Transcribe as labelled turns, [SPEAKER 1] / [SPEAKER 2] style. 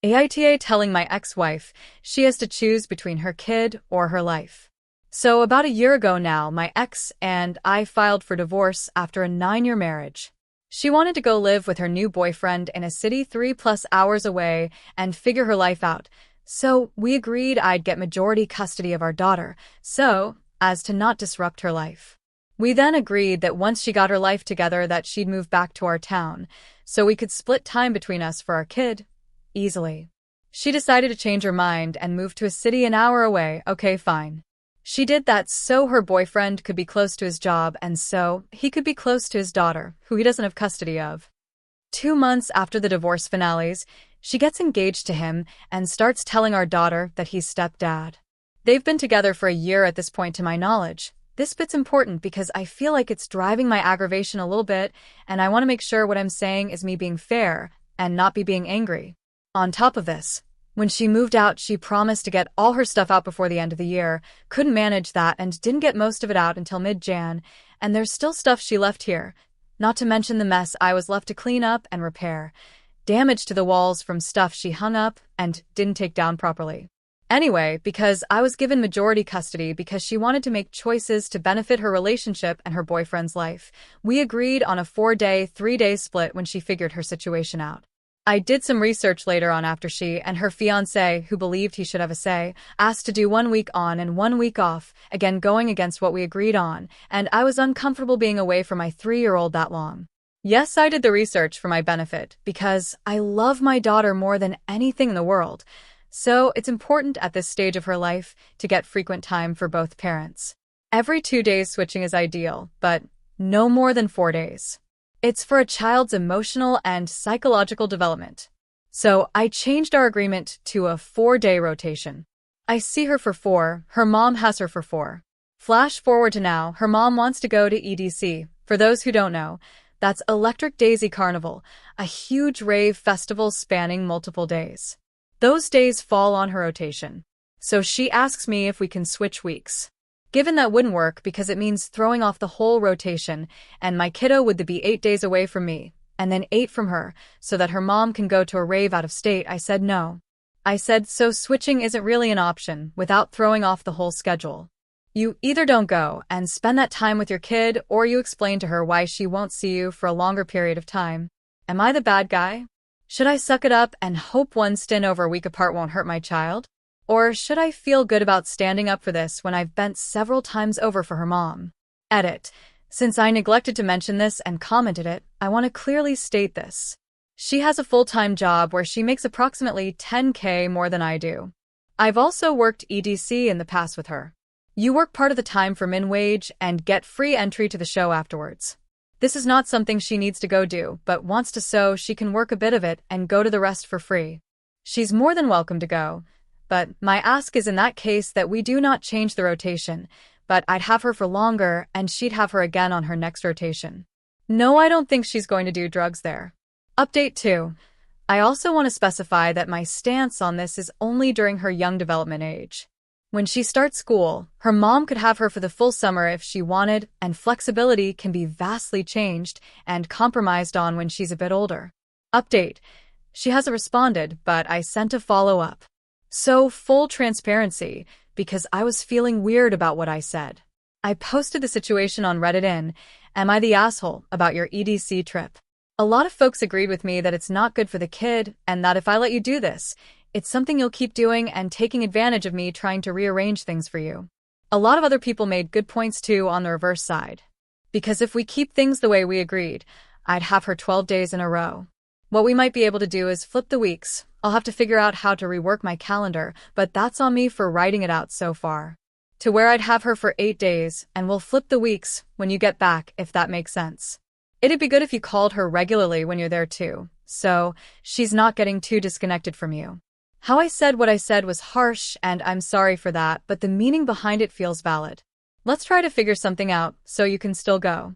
[SPEAKER 1] AITA telling my ex-wife she has to choose between her kid or her life. So about a year ago now, my ex and I filed for divorce after a 9-year marriage. She wanted to go live with her new boyfriend in a city 3+ hours away and figure her life out. So we agreed I'd get majority custody of our daughter, so as to not disrupt her life. We then agreed that once she got her life together that she'd move back to our town, so we could split time between us for our kid easily. She decided to change her mind and move to a city an hour away. Okay, fine. She did that so her boyfriend could be close to his job and so he could be close to his daughter, who he doesn't have custody of. 2 months after the divorce finales, she gets engaged to him and starts telling our daughter that he's stepdad. They've been together for a year at this point to my knowledge. This bit's important because I feel like it's driving my aggravation a little bit, and I want to make sure what I'm saying is me being fair and not be being angry. On top of this, when she moved out, she promised to get all her stuff out before the end of the year, couldn't manage that and didn't get most of it out until mid-Jan, and there's still stuff she left here, not to mention the mess I was left to clean up and repair. Damage to the walls from stuff she hung up and didn't take down properly. Anyway, because I was given majority custody because she wanted to make choices to benefit her relationship and her boyfriend's life, we agreed on a 4-day, 3-day split when she figured her situation out. I did some research later on after she and her fiancé, who believed he should have a say, asked to do 1 week on and 1 week off, again going against what we agreed on, and I was uncomfortable being away from my 3-year-old that long. Yes, I did the research for my benefit, because I love my daughter more than anything in the world. So it's important at this stage of her life to get frequent time for both parents. Every 2 days switching is ideal, but no more than 4 days. It's for a child's emotional and psychological development. So I changed our agreement to a 4-day rotation. I see her for 4, her mom has her for 4. Flash forward to now, her mom wants to go to EDC. For those who don't know, that's Electric Daisy Carnival, a huge rave festival spanning multiple days. Those days fall on her rotation. So she asks me if we can switch weeks. Given that wouldn't work because it means throwing off the whole rotation, and my kiddo would be 8 days away from me, and then 8 from her, so that her mom can go to a rave out of state, I said no. I said, so switching isn't really an option without throwing off the whole schedule. You either don't go and spend that time with your kid, or you explain to her why she won't see you for a longer period of time. Am I the bad guy? Should I suck it up and hope one stint over a week apart won't hurt my child? Or should I feel good about standing up for this when I've bent several times over for her mom? Edit. Since I neglected to mention this and commented it, I want to clearly state this. She has a full-time job where she makes approximately $10K more than I do. I've also worked EDC in the past with her. You work part of the time for min wage and get free entry to the show afterwards. This is not something she needs to go do, but wants to so she can work a bit of it and go to the rest for free. She's more than welcome to go, but my ask is in that case that we do not change the rotation, but I'd have her for longer and she'd have her again on her next rotation. No, I don't think she's going to do drugs there. Update 2. I also want to specify that my stance on this is only during her young development age. When she starts school, her mom could have her for the full summer if she wanted, and flexibility can be vastly changed and compromised on when she's a bit older. Update. She hasn't responded, but I sent a follow-up. So, full transparency, because I was feeling weird about what I said. I posted the situation on Reddit in, "Am I the asshole about your EDC trip?" A lot of folks agreed with me that it's not good for the kid, and that if I let you do this, it's something you'll keep doing and taking advantage of me trying to rearrange things for you. A lot of other people made good points too on the reverse side. Because if we keep things the way we agreed, I'd have her 12 days in a row. What we might be able to do is flip the weeks. I'll have to figure out how to rework my calendar, but that's on me for writing it out so far. To where I'd have her for 8 days, and we'll flip the weeks when you get back, if that makes sense. It'd be good if you called her regularly when you're there too, so she's not getting too disconnected from you. How I said what I said was harsh, and I'm sorry for that, but the meaning behind it feels valid. Let's try to figure something out so you can still go.